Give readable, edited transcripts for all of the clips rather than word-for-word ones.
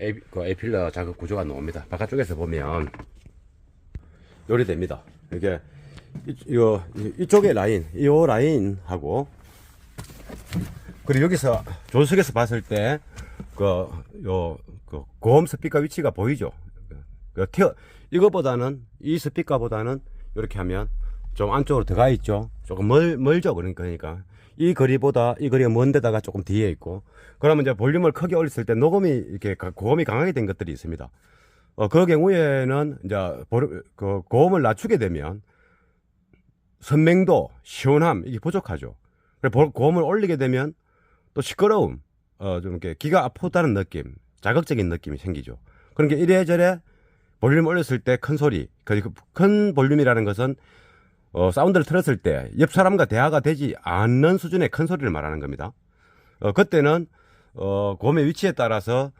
에필러 자극 구조가 나옵니다. 바깥쪽에서 보면 요리 됩니다. 이게 이쪽에 라인, 이 라인하고, 그리고 여기서 조수석에서 봤을 때 고음 스피커 위치가 보이죠. 이거보다는, 이 스피커보다는 이렇게 하면 좀 안쪽으로 들어가 있죠. 조금 멀죠. 그러니까 이 거리보다 이 거리가 먼 데다가 조금 뒤에 있고, 그러면 이제 볼륨을 크게 올렸을 때 녹음이 이렇게 고음이 강하게 된 것들이 있습니다. 그 경우에는 이제 고음을 낮추게 되면 선명도, 시원함 이게 부족하죠. 고음을 올리게 되면 또 시끄러움, 좀 이렇게 귀가 아프다는 느낌, 자극적인 느낌이 생기죠. 그러니까 이래저래 볼륨 올렸을 때 큰 소리, 큰 볼륨이라는 것은 사운드를 틀었을 때 옆 사람과 대화가 되지 않는 수준의 큰 소리를 말하는 겁니다. 그때는 고음의 위치에 따라서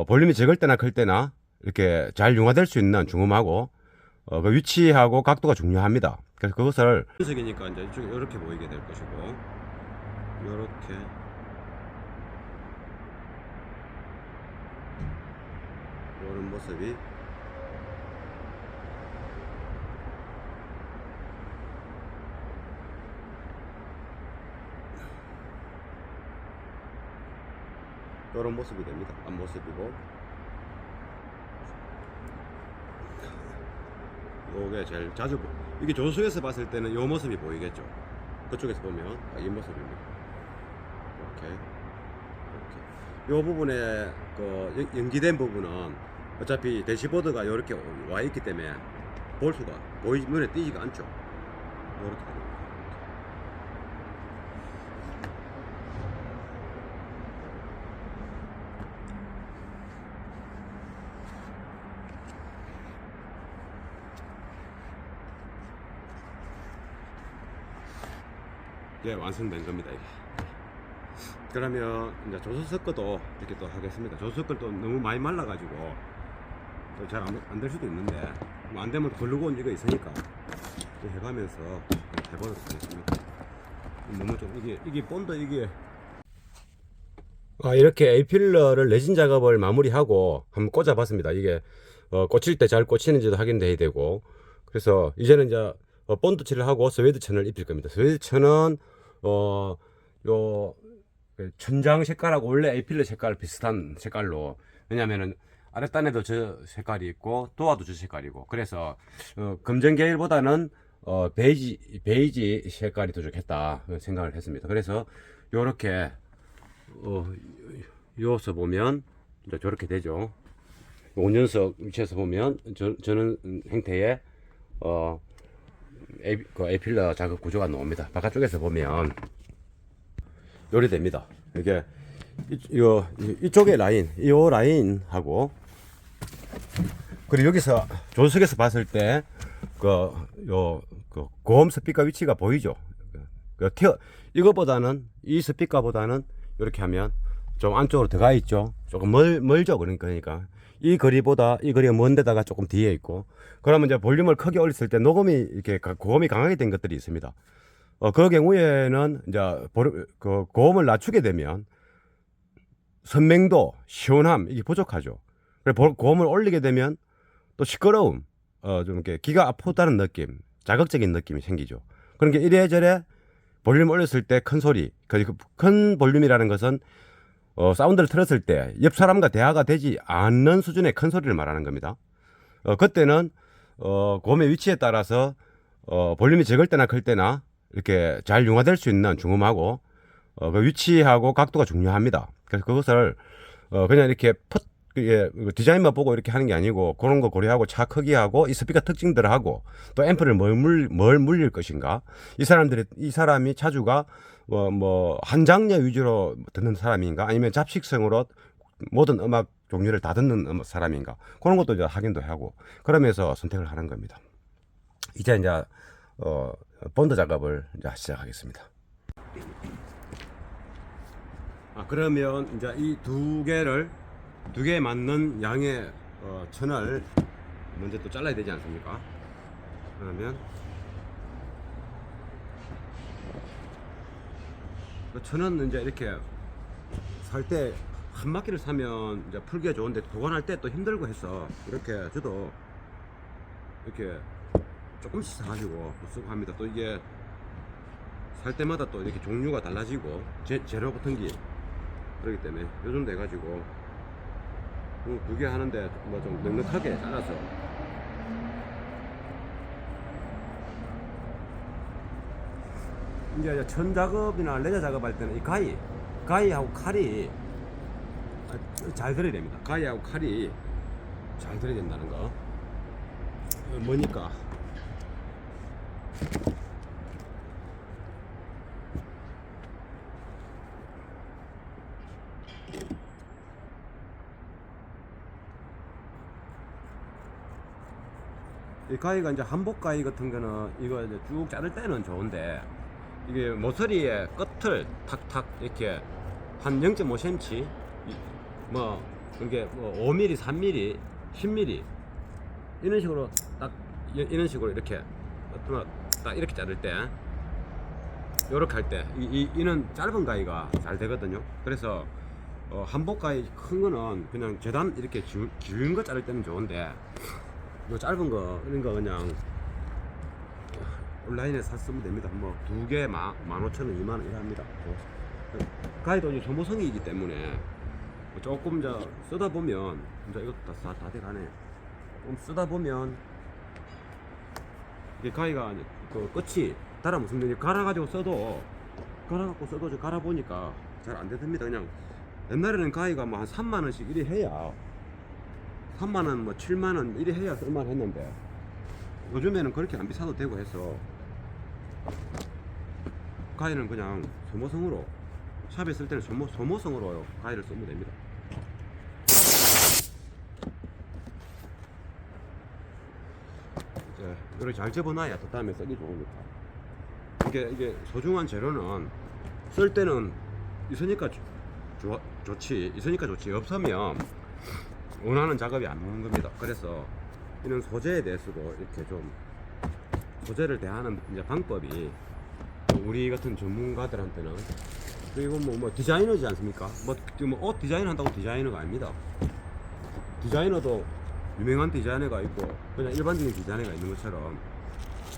볼륨이 적을 때나 클 때나 이렇게 잘 융화될 수 있는 중음하고 그 위치하고 각도가 중요합니다. 그래서 그것을 주석이니까 이제 이렇게 보이게 될 것이고, 이렇게 이런 모습이 이런 모습이 됩니다. 앞모습이고, 요게 제일 자주 이게 조수석에서 봤을 때는 요 모습이 보이겠죠. 그쪽에서 보면 이 모습입니다. 이렇게 요 부분에 연기된 부분은 어차피 대시보드가 이렇게 와 있기 때문에 볼 수가 눈에 띄지가 않죠. 이렇게. 예, 완성된 겁니다. 이게. 그러면 이제 조수석 거도 이렇게 또 하겠습니다. 조수석 거도 너무 많이 말라가지고 또 잘 안 될 수도 있는데, 뭐 안 되면 글루건 이거 있으니까 해가면서 해보도록 하겠습니다. 너무 좀 이게 본드 이게 이렇게 에이필러를 레진 작업을 마무리하고 한번 꽂아봤습니다. 이게 꽂힐 때 잘 꽂히는지도 확인돼야 되고, 그래서 이제는 이제 본드 칠을 하고 스웨이드 천을 입힐 겁니다. 스웨이드 천은 요 천장 색깔하고 원래 에이필러 색깔 비슷한 색깔로, 왜냐면은 아랫단에도 저 색깔이 있고 도화도 저 색깔이고, 그래서 검정 계열보다는 베이지 색깔이 더 좋겠다 생각을 했습니다. 그래서 요렇게 요서 보면 이제 저렇게 되죠. 5년석 위치에서 보면 저는 형태의 에이필러 자극 구조가 나옵니다. 바깥쪽에서 보면 요리 됩니다. 이게 이쪽에 라인, 이 라인하고, 그리고 여기서 조수석에서 봤을 때 고음 스피커 위치가 보이죠. 이거보다는, 이 스피커보다는 이렇게 하면 좀 안쪽으로 들어가 있죠. 조금 멀죠. 그러니까 이 거리보다 이 거리가 먼 데다가 조금 뒤에 있고, 그러면 이제 볼륨을 크게 올렸을 때 녹음이 이렇게 고음이 강하게 된 것들이 있습니다. 그 경우에는 이제 고음을 낮추게 되면 선명도, 시원함 이게 부족하죠. 고음을 올리게 되면 또 시끄러움, 좀 이렇게 귀가 아프다는 느낌, 자극적인 느낌이 생기죠. 그러니까 이래저래 볼륨 올렸을 때 큰 소리, 큰 볼륨이라는 것은 사운드를 틀었을 때 옆 사람과 대화가 되지 않는 수준의 큰 소리를 말하는 겁니다. 그때는 고음의 위치에 따라서 볼륨이 적을 때나 클 때나 이렇게 잘 융화될 수 있는 중음하고 그 위치하고 각도가 중요합니다. 그래서 그것을 그냥 이렇게 디자인만 보고 이렇게 하는 게 아니고, 그런 거 고려하고 차 크기하고 이 스피커 특징들하고 또 앰프를 뭘 물릴 것인가, 이 사람이 차주가 한 장르 위주로 듣는 사람인가, 아니면 잡식성으로 모든 음악 종류를 다 듣는 사람인가, 그런 것도 이제 확인도 하고, 그러면서 선택을 하는 겁니다. 이제 본드 작업을 이제 시작하겠습니다. 그러면 이제 이 두 개에 맞는 양의 천을 먼저 또 잘라야 되지 않습니까? 그러면 그 천은 이제 이렇게 살 때 한 바퀴를 사면 이제 풀기가 좋은데 보관할 때 또 힘들고 해서 이렇게 저도 이렇게 조금씩 사가지고 쓰고 합니다. 또 이게 살 때마다 또 이렇게 종류가 달라지고 재료 같은 게 그렇기 때문에 요즘 돼가지고 2개 하는데 뭐 좀 넉넉하게 잘라서 이제 천 작업이나 레자 작업할 때는 이 가위하고 칼이 잘 들어야 됩니다. 가위하고 칼이 잘 들어야 된다는 거. 뭐니까 이 가위가 이제 한복 가위 같은 거는 이거 이제 쭉 자를 때는 좋은데 이게 모서리의 끝을 탁탁 이렇게 한 0.5cm 뭐 이게 뭐 5mm, 3mm, 10mm 이런 식으로 딱 이런 식으로 이렇게 딱 이렇게 자를 때 요렇게 할 때 이는 짧은 가위가 잘 되거든요. 그래서 한복 가위 큰 거는 그냥 재단 이렇게 긴 거 자를 때는 좋은데 요 짧은 거 이런 거 그냥 온라인에 사 쓰면 됩니다. 뭐 2개 15,000원, 20,000원 이랍니다. 가위도 이제 소모성이기 때문에 조금 이제 쓰다 보면 이제 이것도 다 돼가네. 좀 쓰다 보면 이게 가위가 그 끝이 달아 무슨 갈아가지고 써도 갈아 보니까 잘 안 되답니다. 그냥 옛날에는 가위가 뭐 한 3만원씩 이리 해야 3만원 뭐 7만원 이리 해야 쓸만 했는데 요즘에는 그렇게 안 비싸도 되고 해서 가위는 그냥 소모성으로 샵에 쓸 때는 소모성으로 가위를 쓰면 됩니다. 이제 이렇게 잘 접어놔야 또 다음에 쓰기 좋으니까. 이게 소중한 재료는 쓸 때는 있으니까 좋지. 있으니까 좋지. 없으면 원하는 작업이 안 나오는 겁니다. 그래서 이런 소재에 대해서도 이렇게 좀 소재를 대하는 이제 방법이 우리 같은 전문가들한테는 그리고 뭐 디자이너지 않습니까? 뭐 옷 디자인 한다고 디자이너가 아닙니다. 디자이너도 유명한 디자이너가 있고 그냥 일반적인 디자이너가 있는 것처럼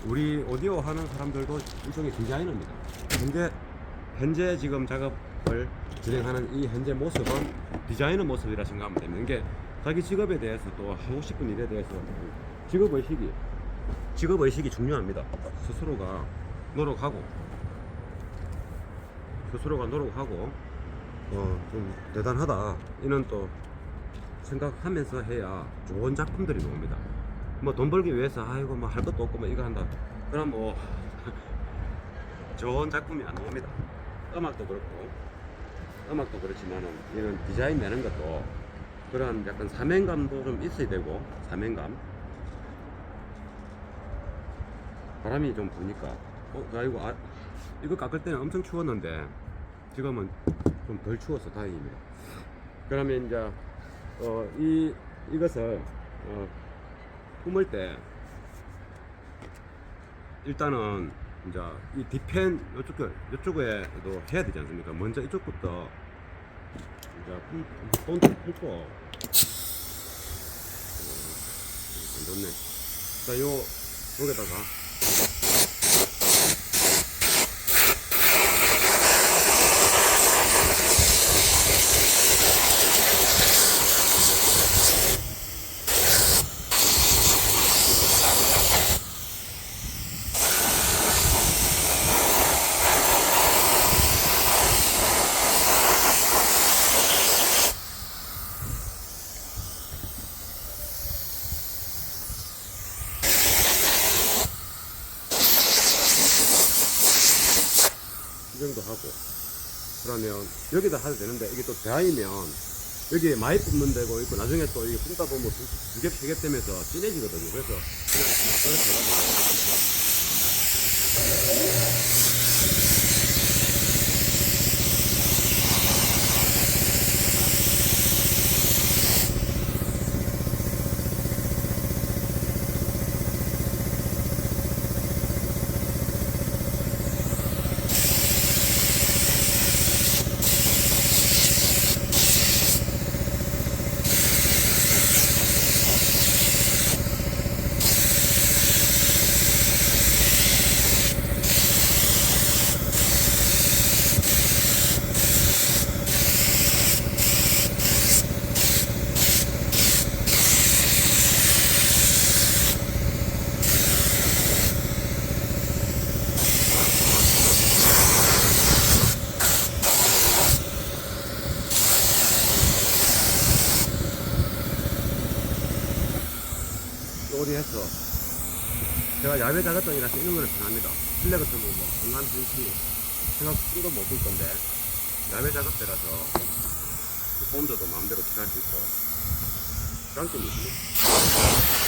우리 오디오 하는 사람들도 일종의 디자이너입니다. 현재 지금 작업을 진행하는 이 현재 모습은 디자이너 모습이라 생각하면 됩니다. 이게 자기 직업에 대해서 또 하고 싶은 일에 대해서 직업의식이 중요합니다. 스스로가 노력하고 좀 대단하다 이는 또 생각하면서 해야 좋은 작품들이 나옵니다. 뭐 돈 벌기 위해서 아이고 뭐 할 것도 없고 뭐 이거 한다 그럼 뭐 좋은 작품이 안 나옵니다. 음악도 그렇지만은 이런 디자인 내는 것도 그런 약간 사명감도 좀 있어야 되고 사명감. 바람이 좀 부니까 이거 깎을 때는 엄청 추웠는데 지금은 좀 덜 추워서 다행입니다. 그러면 이제 이것을 품을 때 일단은 이제 이 뒤편 이쪽에도 해야 되지 않습니까? 먼저 이쪽부터 이제 본드 품고 안 좋네. 자, 여기다가 이 정도 하고 그러면 여기다 해도 되는데 이게 또 대하이면 여기에 많이 뿜는 데고 있고 나중에 또 이게 뿜다 보면 두 겹, 세 겹 되면서 진해지거든요. 그래서 그냥 이렇게 해가지고 오리해서 제가 야외 작업장이라서 이런 거는 편합니다. 실내 같은 뭐 공간 분시 생각도 못 볼 건데 야외 작업대라서 본드도 마음대로 칠할 수 있고 장점이 있습니다.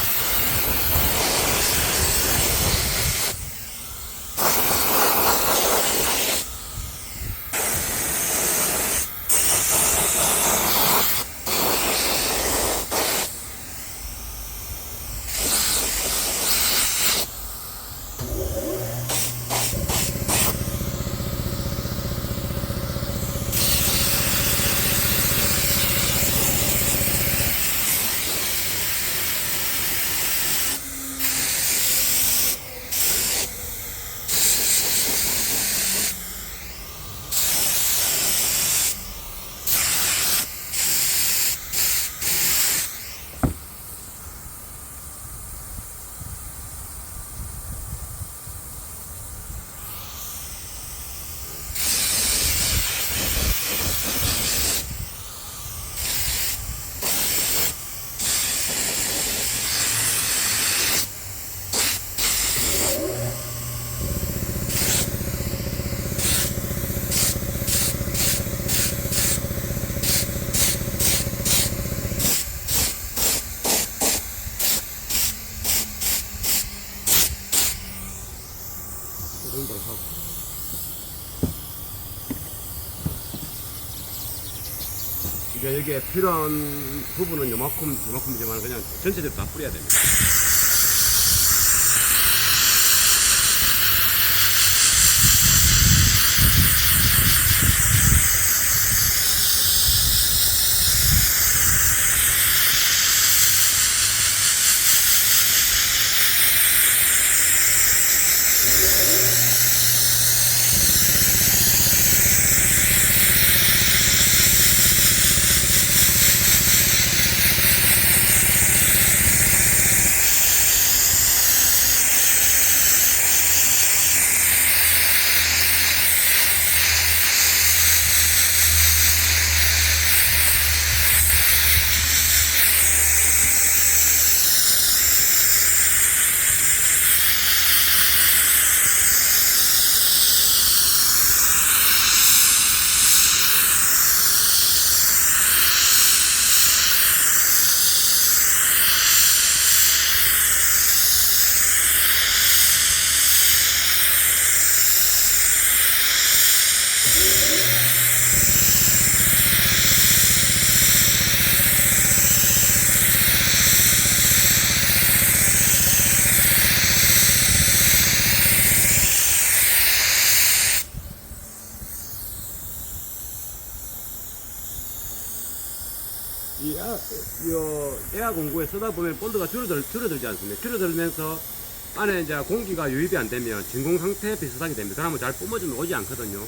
정도로 하고 이제 여기에 필요한 부분은 요만큼이지만 그냥 전체적으로 다 뿌려야 됩니다. 에어 공구에 쓰다 보면 본드가 줄어들지 않습니까? 줄어들면서 안에 이제 공기가 유입이 안 되면 진공 상태 비슷하게 됩니다. 그러면 잘 뿜어지면 오지 않거든요.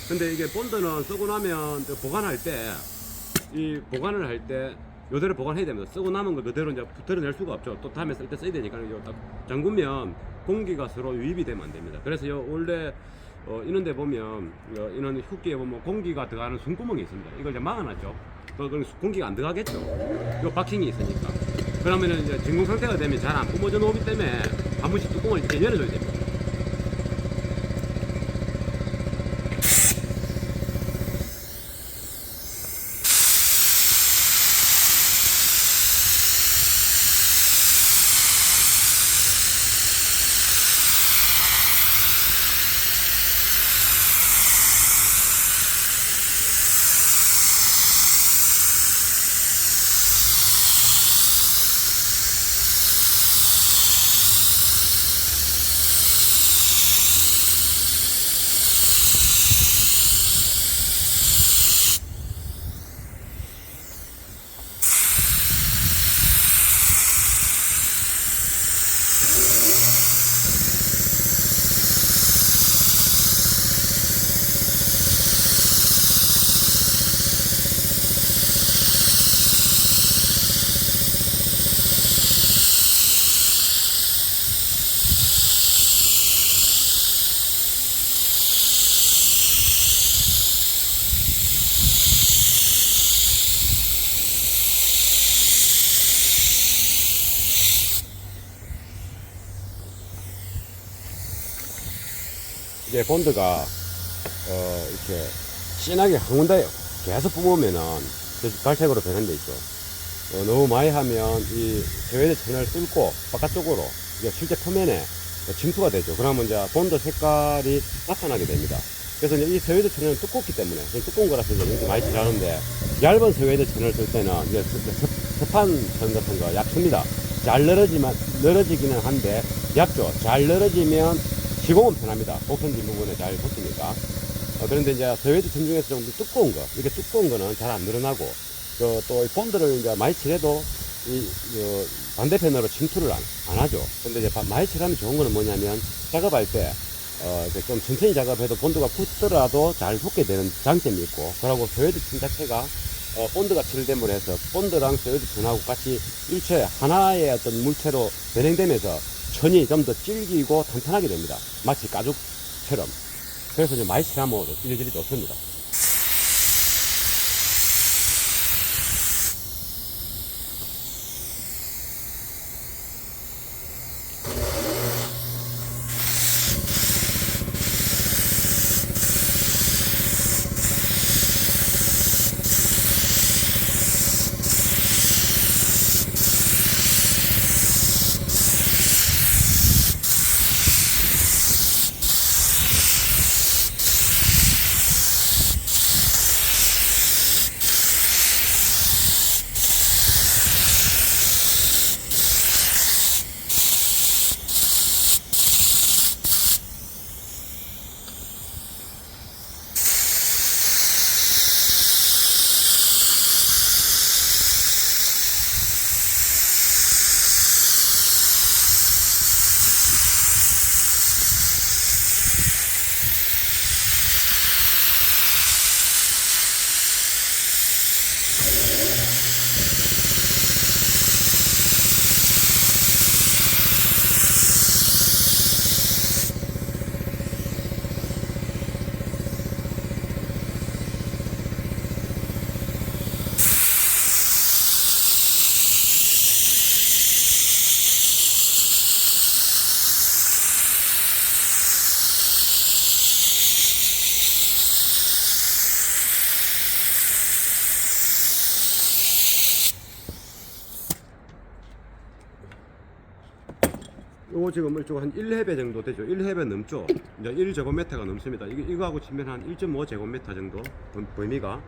근데 이게 본드는 쓰고 나면 보관할 때, 이 보관을 할 때, 요대로 보관해야 됩니다. 쓰고 남은 거 그대로 이제 붙여낼 수가 없죠. 또 다음에 쓸 때 써야 되니까, 이거 딱 잠그면 공기가 서로 유입이 되면 안 됩니다. 그래서 원래, 이런 데 보면, 이런 흡기에 보면 공기가 들어가는 숨구멍이 있습니다. 이걸 이제 막아놨죠. 그럼 공기가 안 들어가겠죠. 요 박힌이 있으니까. 그러면은 이제 진공 상태가 되면 잘 안 뿜어져 나오기 때문에 한 번씩 뚜껑을 이렇게 열어줘야 됩니다. 이게 본드가 이렇게 진하게 항문다요. 계속 뿜으면은 갈색으로 변한데 있죠. 너무 많이 하면 이 스웨이드 천을 뚫고 바깥쪽으로 이게 실제 표면에 침투가 되죠. 그러면 이제 본드 색깔이 나타나게 됩니다. 그래서 이제 이 스웨이드 천은 두껍기 때문에 두꺼운 거라서 이렇게 많이 칠하는데, 얇은 스웨이드 천을 쓸 때는 이제 습한 천 같은 거 얇습니다. 잘 늘어지기는 한데 얇죠. 잘 늘어지면 시공은 편합니다. 곡선진 부분에 잘 붙으니까. 그런데 이제 스웨이드 천 중에서 좀 두꺼운 거, 이렇게 두꺼운 거는 잘 안 늘어나고, 또 이 본드를 이제 많이 칠해도 반대편으로 침투를 안 하죠. 근데 이제 많이 칠하면 좋은 거는 뭐냐면, 작업할 때 좀 천천히 작업해도 본드가 굳더라도 잘 붙게 되는 장점이 있고, 그리고 스웨이드 천 자체가 본드가 칠됨으로 해서 본드랑 스웨이드 천하고 같이 일체 하나의 어떤 물체로 변형되면서 천이 좀 더 질기고 탄탄하게 됩니다. 마치 가죽처럼. 그래서 이제 많이 칠하면 이리저리 좋습니다. 요거 지금 이쪽 한 1해배 정도 되죠. 1해배 넘죠. 이제 1제곱미터가 넘습니다. 이거하고 치면 한 1.5제곱미터 정도 범위가.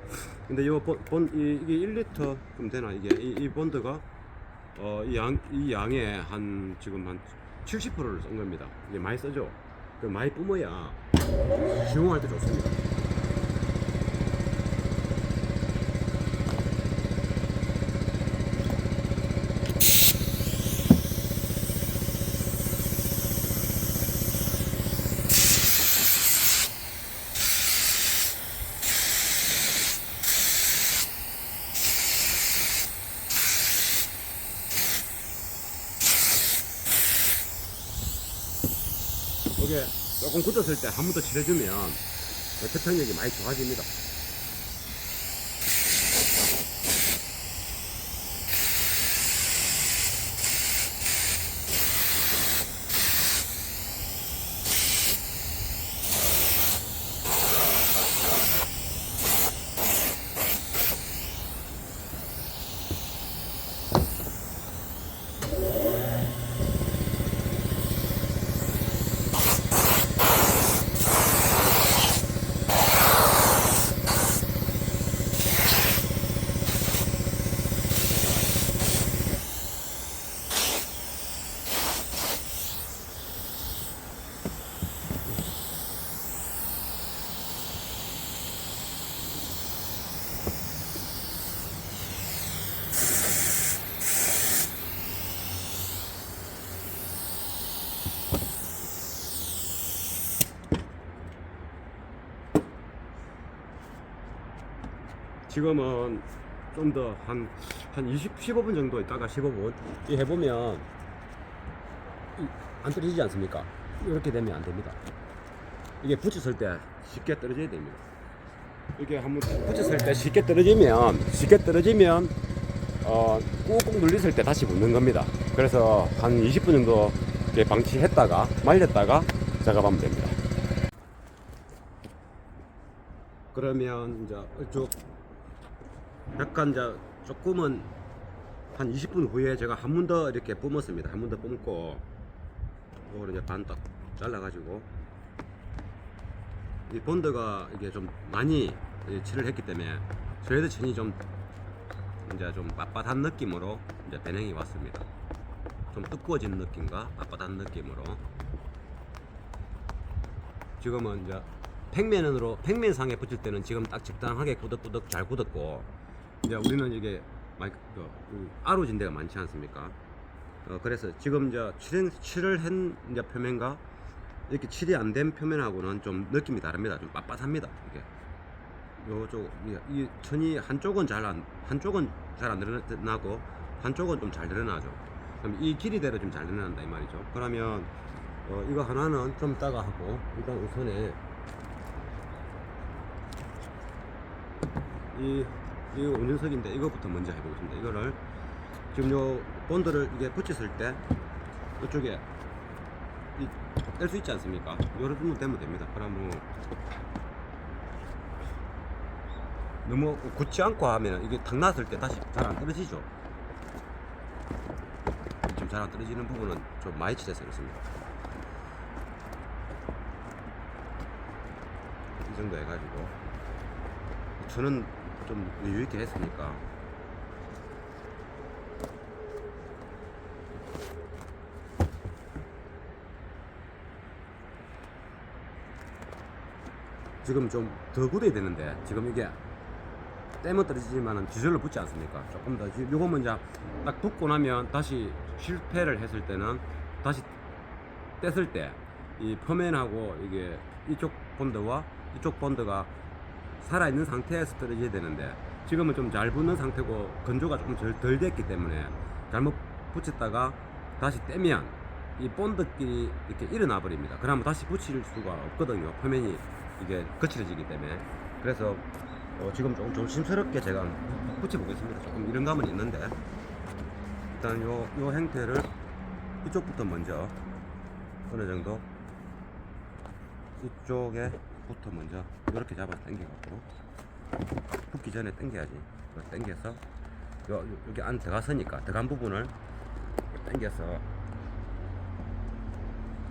근데 이게 1리터 좀 되나 이게 이 본드가 이 양의 한 지금 한 70%를 쓴 겁니다. 이게 많이 쓰죠. 많이 뿜어야 시공할 때 좋습니다. 이게 조금 굳었을 때 한 번 더 칠해주면 접착력이 많이 좋아집니다. 지금은 좀 더 한 15분 정도 있다가 15분 이 해보면 안 떨어지지 않습니까? 이렇게 되면 안 됩니다. 이게 붙였을 때 쉽게 떨어져야 됩니다. 이게 한번 붙였을 때 쉽게 떨어지면 꾹꾹 눌렸을 때 다시 붙는 겁니다. 그래서 한 20분 정도 이렇게 방치했다가 말렸다가 작업하면 됩니다. 그러면 이제 이쪽 약간 이제 조금은 한 20분 후에 제가 한 번 더 이렇게 뿜었습니다. 한 번 더 뿜고 이거를 이제 반 딱 잘라가지고 이 본드가 이게 좀 많이 칠을 했기 때문에 스웨드 천이 좀 이제 좀 빳빳한 느낌으로 이제 변형이 왔습니다. 좀 두꺼워진 느낌과 빳빳한 느낌으로 지금은 이제 평면상에 붙일 때는 지금 딱 적당하게 꾸덕꾸덕 잘 굳었고 이제 우리는 이게 아로진 데가 많지 않습니까? 그래서 지금 이제 칠을 한 이제 표면과 이렇게 칠이 안 된 표면하고는 좀 느낌이 다릅니다. 좀 빳빳합니다. 이게 요쪽 이 천이 한쪽은 잘 안 드러나고 한쪽은 좀 잘 드러나죠. 그럼 이 길이대로 좀 잘 드러난다 이 말이죠. 그러면 이거 하나는 좀 이따가 하고 일단 우선에 이 운전석인데 이거부터 먼저 해보겠습니다. 이거를 지금 요 본드를 이게 붙였을 때 이쪽에 뗄 수 있지 않습니까? 요런 정도 되면 됩니다. 그러면 너무 굳지 않고 하면 이게 탁 놨을 때 다시 잘 안 떨어지죠. 지금 잘 안 떨어지는 부분은 좀 많이 칠해서 그렇습니다. 이 정도 해가지고 저는 좀 여유있게 했으니까 지금 좀 더 굳어야 되는데 지금 이게 떼면 떨어지지만은 저절로 붙지 않습니까? 조금 더 요거는 이제 딱 붙고 나면 다시 실패를 했을 때는 다시 뗐을 때 이 표면하고 이게 이쪽 본드와 이쪽 본드가 살아있는 상태에서 떨어져야 되는데 지금은 좀 잘 붙는 상태고 건조가 조금 덜 됐기 때문에 잘못 붙였다가 다시 떼면 이 본드끼리 이렇게 일어나 버립니다. 그러면 다시 붙일 수가 없거든요. 표면이 이게 거칠어지기 때문에. 그래서 지금 조금 조심스럽게 제가 붙여보겠습니다. 조금 이런 감은 있는데 일단 요 형태를 이쪽부터 먼저 어느 정도 이쪽에부터 먼저 이렇게 잡아서 당겨갖고 붙기 전에 당겨야지. 당겨서 여기 안 들어갔으니까 들어간 부분을 당겨서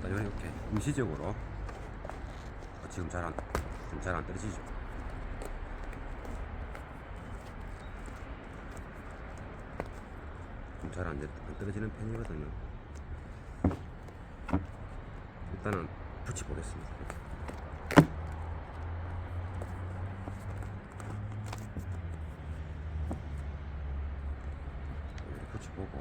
일단 이렇게 임시적으로 지금 잘 안 떨어지죠. 좀 잘 안 떨어지는 편이거든요. 일단은 붙여보겠습니다. 붙여보고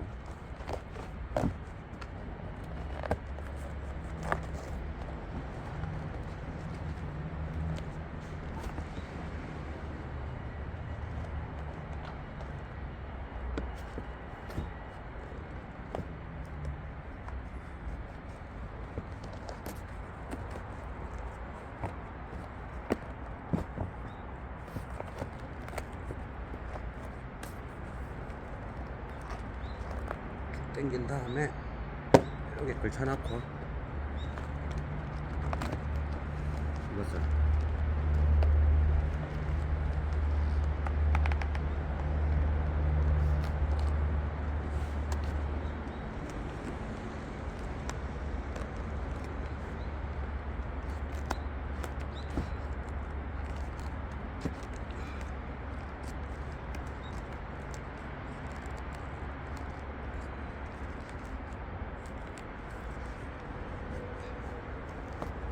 당긴 다음에 이렇게 걸쳐놓고 이것을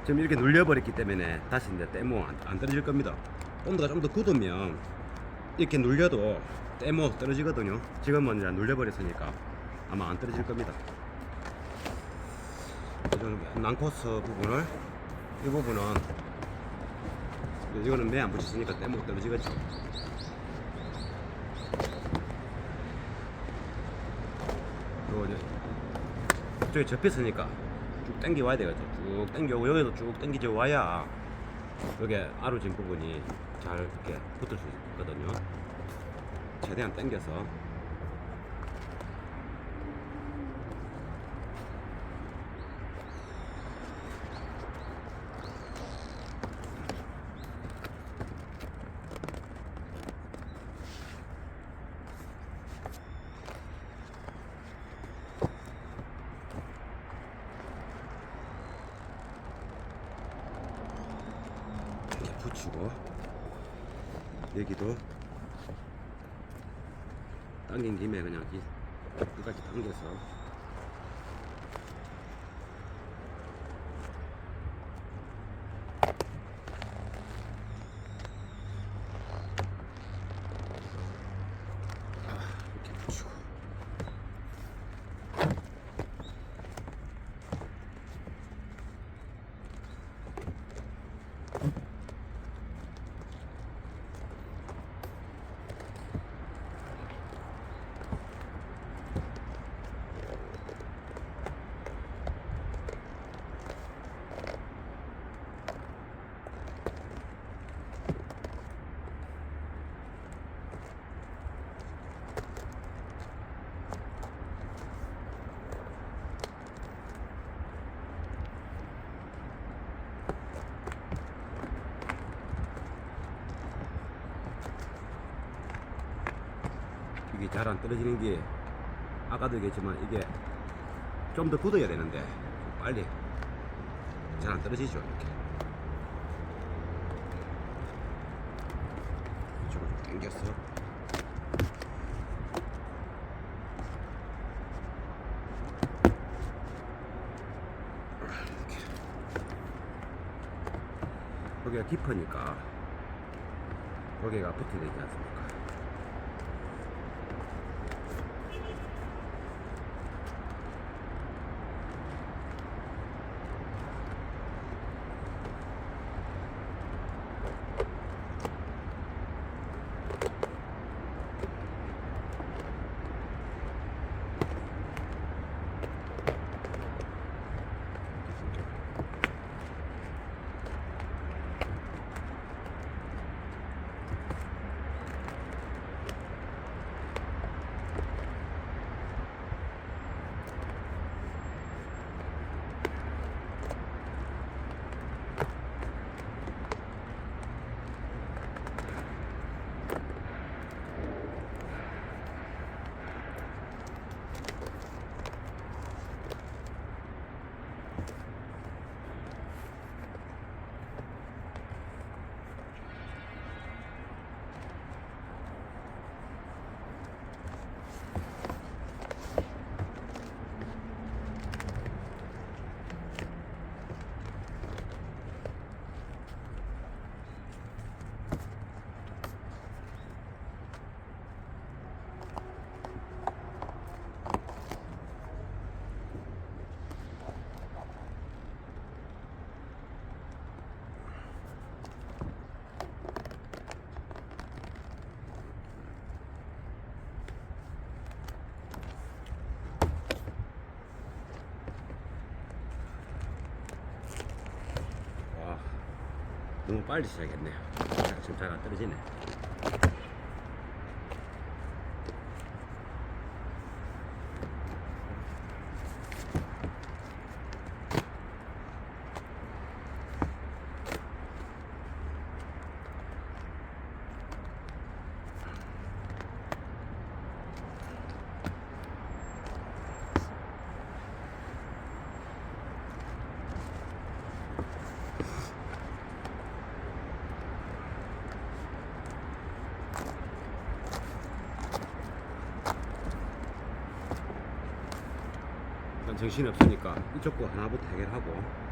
지금 이렇게 눌려버렸기 때문에 다시 이제 떼모 안 떨어질 겁니다. 본드가 좀 더 굳으면 이렇게 눌려도 떼모 떨어지거든요. 지금은 이제 눌려버렸으니까 아마 안 떨어질 겁니다. 난코스 부분을 이 부분은 이거는 매 안 붙였으니까 떼모 떨어지겠죠. 그리고 이제 이쪽에 접혔으니까 쭉 당겨 와야 되겠죠. 쭉 당겨오고 여기도 쭉 당기져 와야 여기 아로진 부분이 잘 이렇게 붙을 수 있거든요. 최대한 당겨서 붙이고, 여기도 당긴 김에 그냥 끝까지 당겨서 이렇게 붙이고, 이게 잘 안 떨어지는 게 아까도 얘기했지만 이게 좀 더 굳어야 되는데 빨리 잘 안 떨어지죠. 이렇게 이쪽으로 좀 당겨서 이렇게. 고개가 깊으니까 고개가 붙어야 되지 않습니까? 너무 빨리 시작했네요. 지금 잘 안 떨어지네. 정신이 없으니까 이쪽 거 하나부터 해결하고,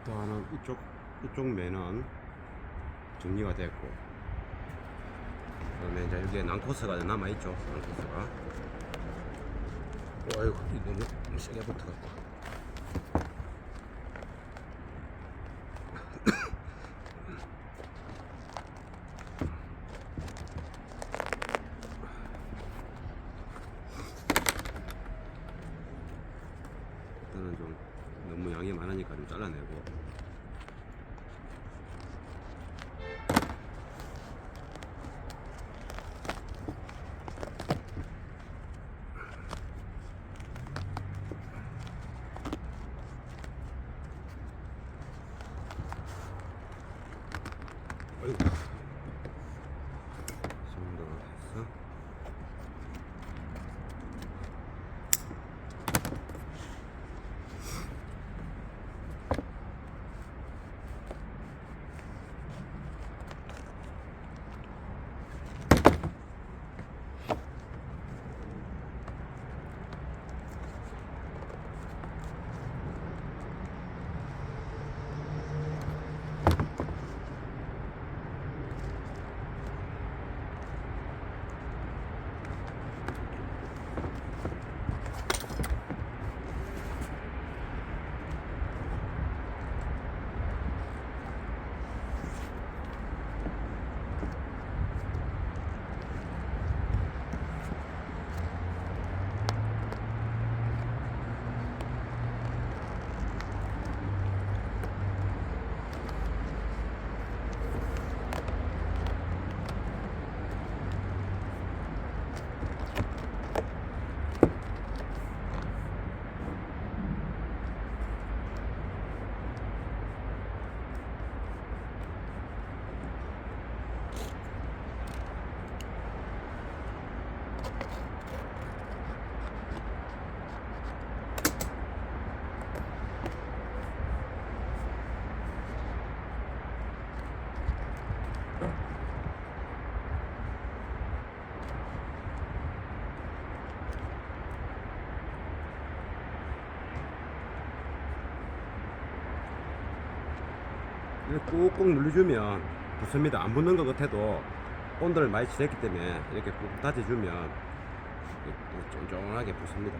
일단은 이쪽 면은 정리가 됐고, 그다음에 이제 여기에 난코스가 남아 있죠. 난코스가. 아이고, 이 너무 세게 붙어갖고. 일단은 좀 너무 양이 많으니까 좀 잘라내고. 아이고. 이 정도 해서. 꾹꾹 눌러주면 붙습니다. 안 붙는 것 같아도 온도를 많이 지냈기 때문에 이렇게 꾹 다져주면 또 쫀쫀하게 붙습니다.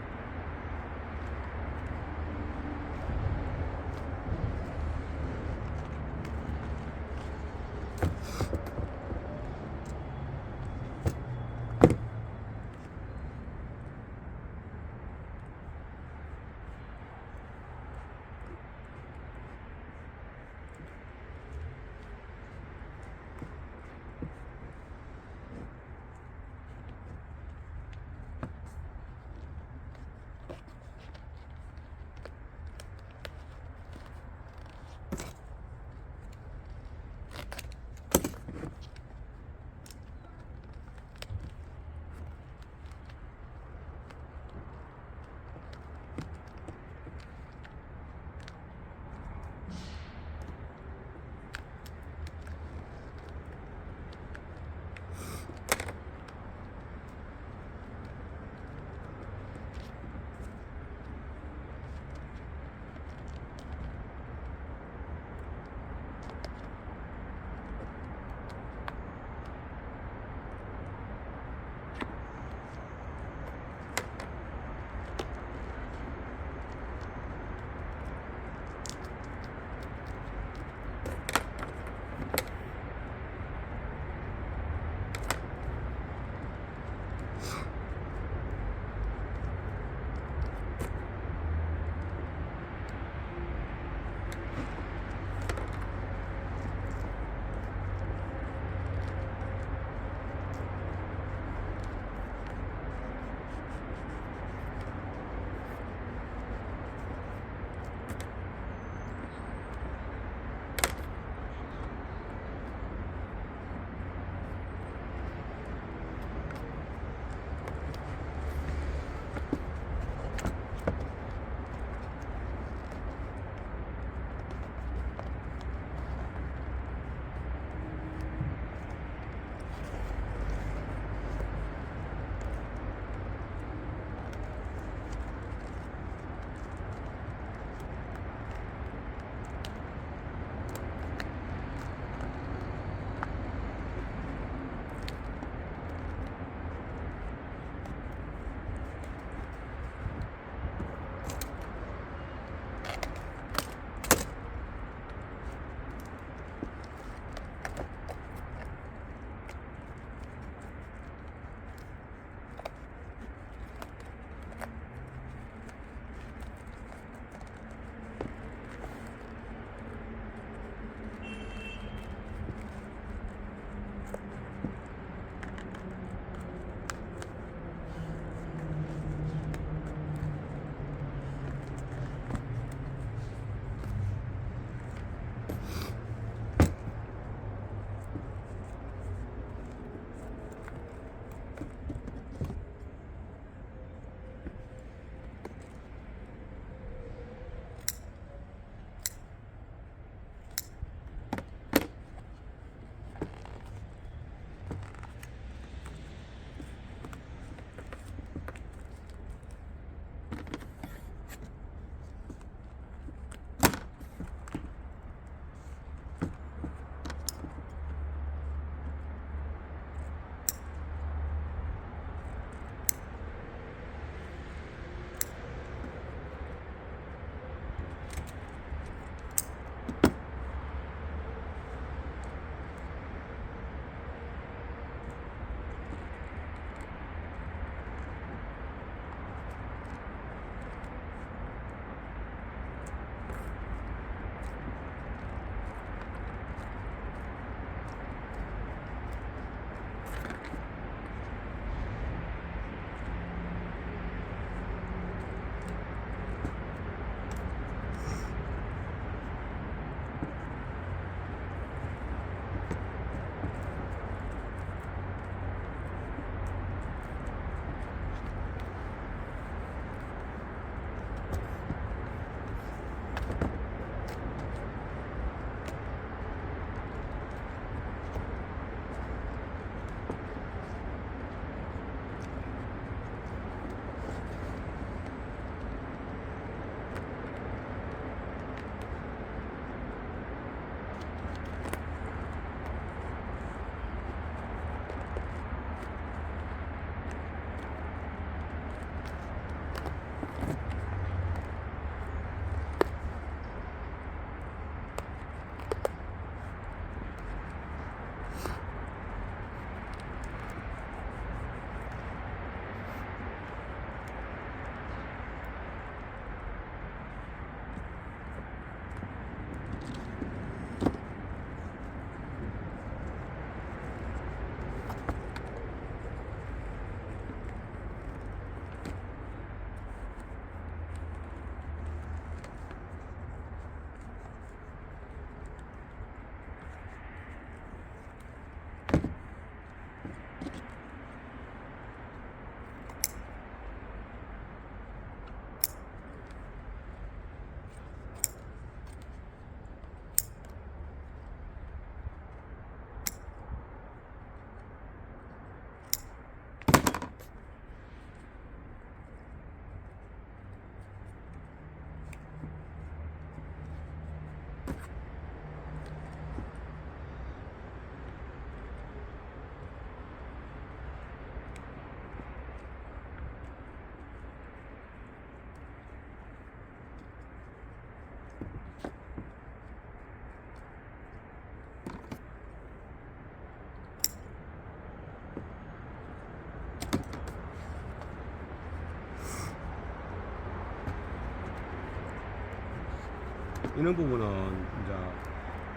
이런 부분은 이제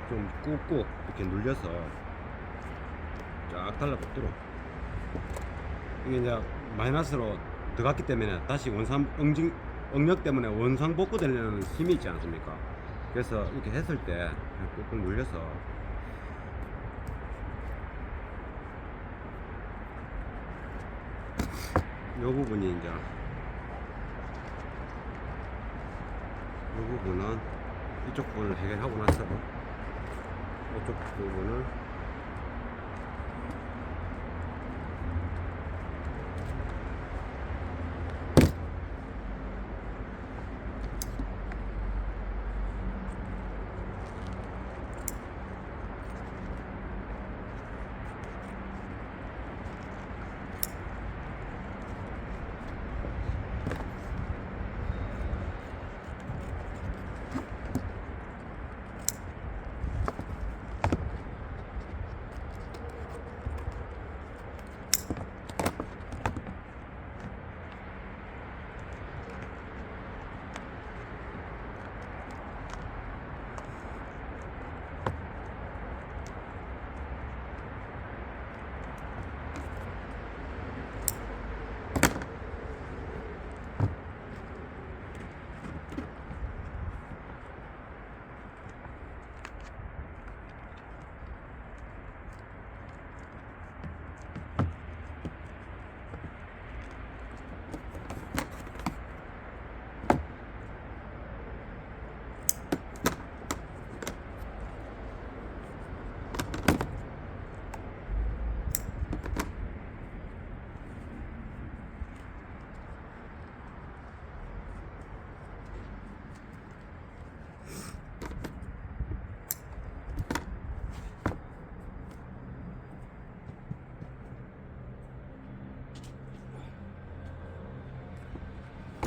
좀 꾹꾹 이렇게 눌려서 쫙 달라붙도록. 이게 이제 마이너스로 들어갔기 때문에 다시 응력 때문에 원상 복구되는 힘이 있지 않습니까? 그래서 이렇게 했을 때 꾹꾹 눌려서 요 부분이 이제 이 부분은 이쪽 부분을 해결하고 나서 이쪽 부분을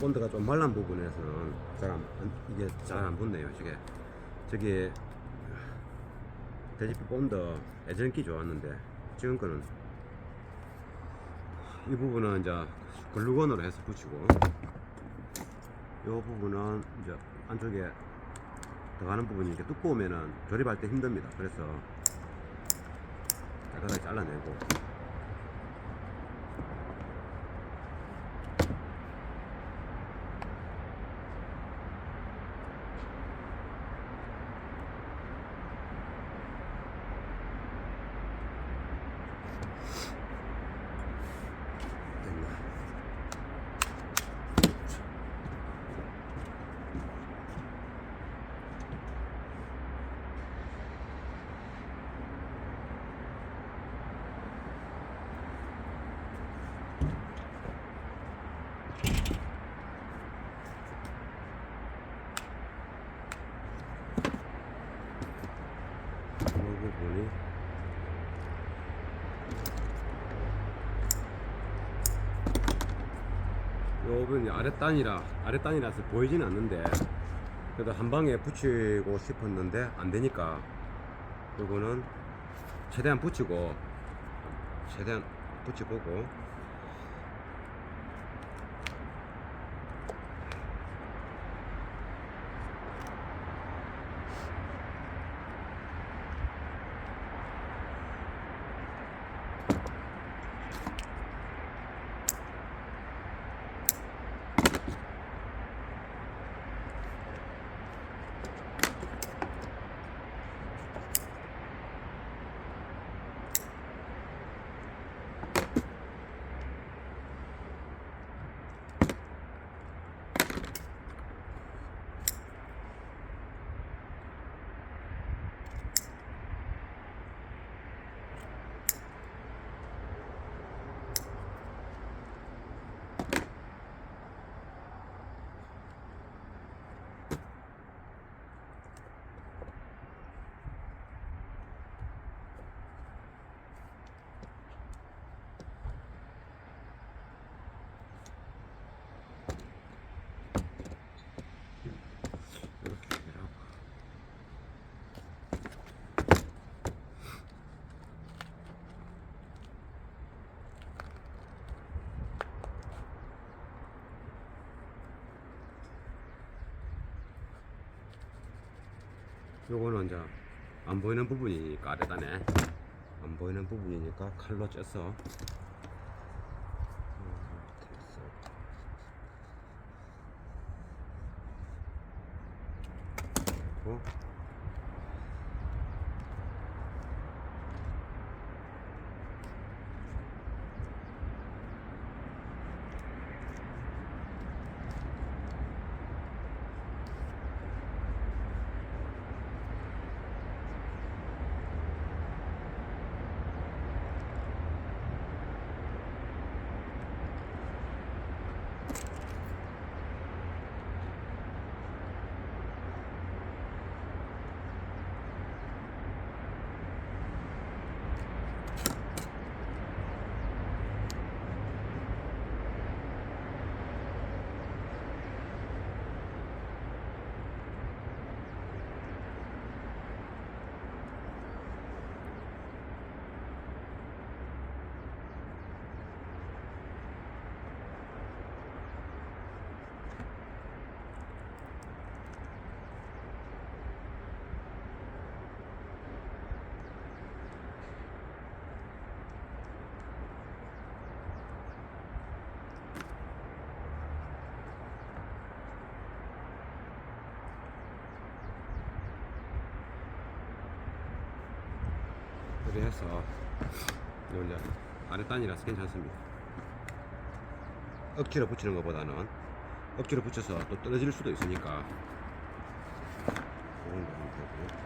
본드가 좀 말란 부분에서는 이게 잘 안 붙네요. 저기 대지피 본드 예전 기 좋았는데 지금 거는 이 부분은 이제 글루건으로 해서 붙이고, 이 부분은 이제 안쪽에 들어가는 부분이 이렇게 두꺼우면은 조립할 때 힘듭니다. 그래서 깨끗하게 잘라내고, 부분이 요 부분이 아랫단이라서 보이지는 않는데, 그래도 한 방에 붙이고 싶었는데 안 되니까 요거는 최대한 붙이보고, 요거는 이제 안 보이는 부분이니까 아래단에 안 보이는 부분이니까 칼로 쪄서 어? 그래서 요 이제 아랫단이라서 괜찮습니다. 억지로 붙이는 것보다는 억지로 붙여서 또 떨어질 수도 있으니까 그런 거 되고.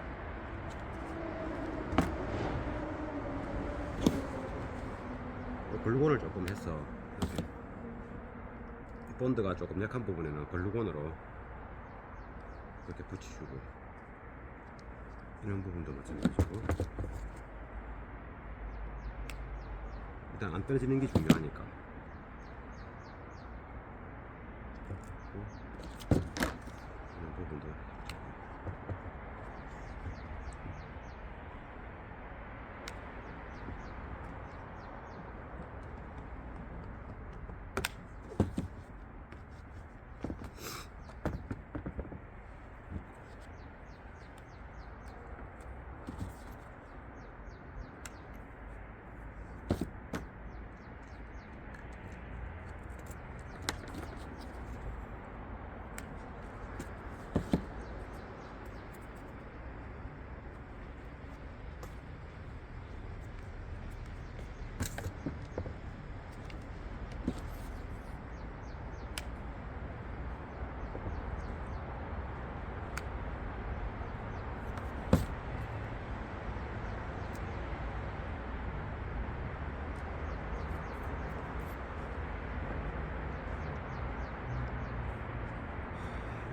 글루건을 조금 해서 이렇게 본드가 조금 약한 부분에는 글루건으로 이렇게 붙이시고, 이런 부분도 마찬가지고. 일단 안 떨어지는 게 중요하니까. 이런 부분도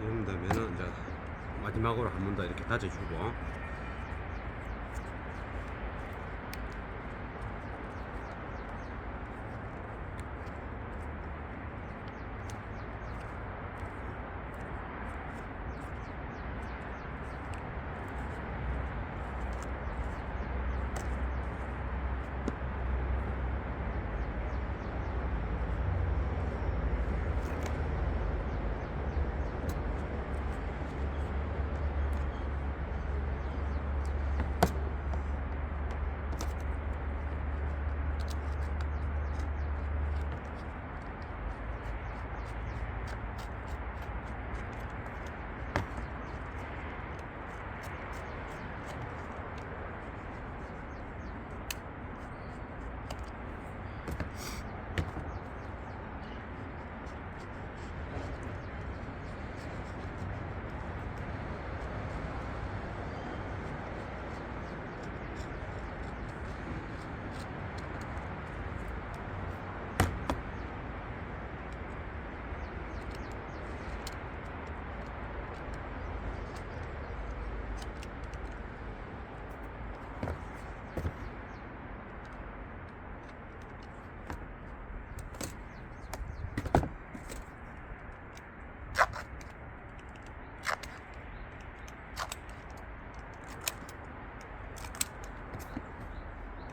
이런 다음에는 이제 마지막으로 한 번 더 이렇게 다져주고,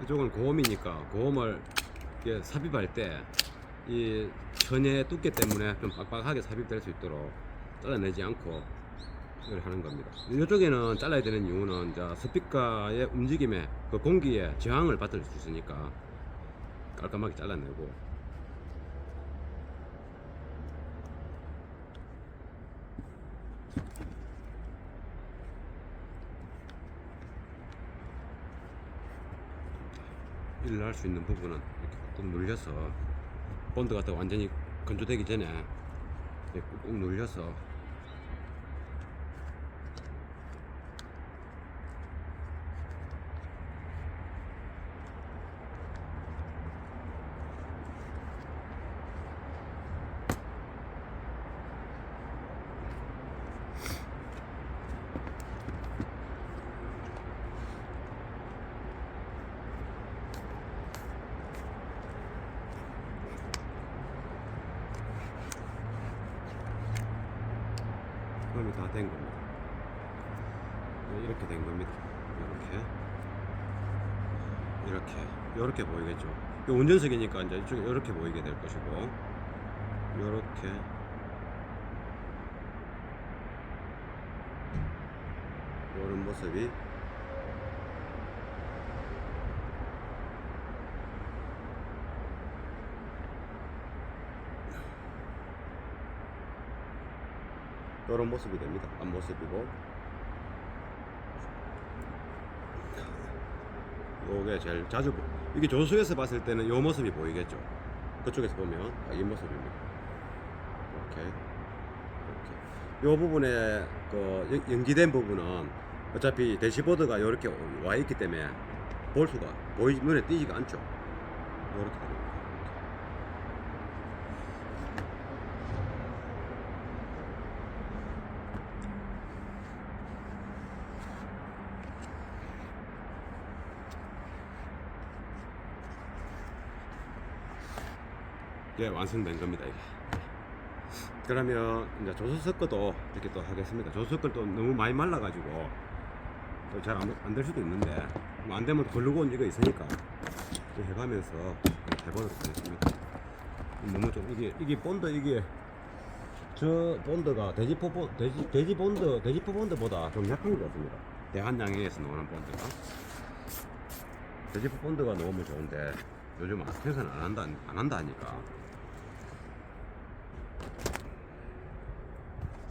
이쪽은 고음이니까 고음을 이렇게 삽입할 때 이 천의 두께 때문에 좀 빡빡하게 삽입될 수 있도록 잘라내지 않고 이렇게 하는 겁니다. 이쪽에는 잘라야 되는 이유는 자, 스피커의 움직임에 그 공기의 저항을 받을 수 있으니까 깔끔하게 잘라내고. 일을 할 수 있는 부분은 이렇게 꾹꾹 눌려서 본드 같은 완전히 건조되기 전에 이렇게 꾹꾹 눌려서 그러면 다 된 겁니다. 이렇게 된 겁니다. 이렇게 보이겠죠. 이 운전석이니까 이제 이쪽에 이렇게 보이게 될 것이고, 이렇게 이런 모습이 이런 모습이 됩니다. 앞모습이고, 요게 제일 자주 이게 조수에서 봤을 때는 요 모습이 보이겠죠. 그쪽에서 보면 이 모습입니다. 이렇게 요 부분에 그 연기된 부분은 어차피 대시보드가 이렇게 와 있기 때문에 볼 수가 눈에 띄지가 않죠. 이렇게 됩니다. 이게 완성된 겁니다. 이게. 그러면 이제 조수석거도 이렇게 또 하겠습니다. 조수석거도 너무 많이 말라가지고 또 잘 안 될 수도 있는데 뭐 안 되면 걸르고 온 이거 있으니까 해가면서 해보도록 하겠습니다. 너무 좀 이게 본드 저 본드가 돼지포 본드보다 좀 약한 것 같습니다. 대한양행에서 나오는 본드가 돼지포 본드가 너무 좋은데 요즘 생산 안 한다 하니까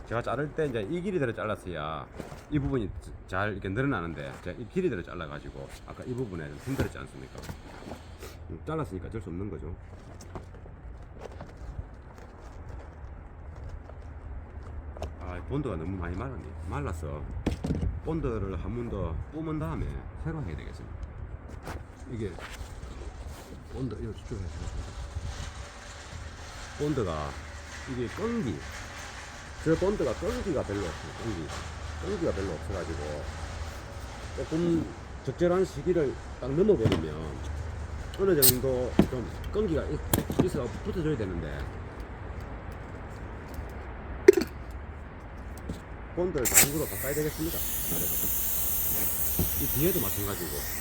제가 자를 때 이제 이 길이대로 잘랐어야 이 부분이 잘 이렇게 늘어나는데 제가 이 길이대로 잘라가지고 아까 이 부분에 좀 힘들었지 않습니까? 잘랐으니까 어쩔 수 없는 거죠. 아, 본드가 너무 많이 말라서 본드를 한 번 더 뿜은 다음에 새로 해야 되겠습니다. 이게 본드 이거 집중해서 본드가 이게 저 본드가 끈기가 별로 없어요. 끈기가 별로 없어가지고 조금 적절한 시기를 딱 넘어버리면 어느 정도 좀 끈기가 있어 붙어줘야 되는데 본드를 다른 거로 바꿔야 되겠습니다. 이 뒤에도 마찬가지고.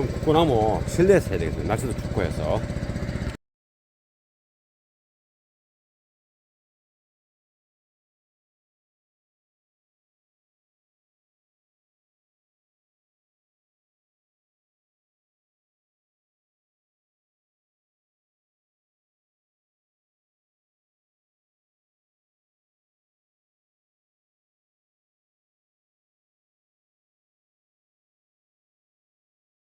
좀 굳고 나면 실내에서 해야 되겠어요. 날씨도 춥고 해서.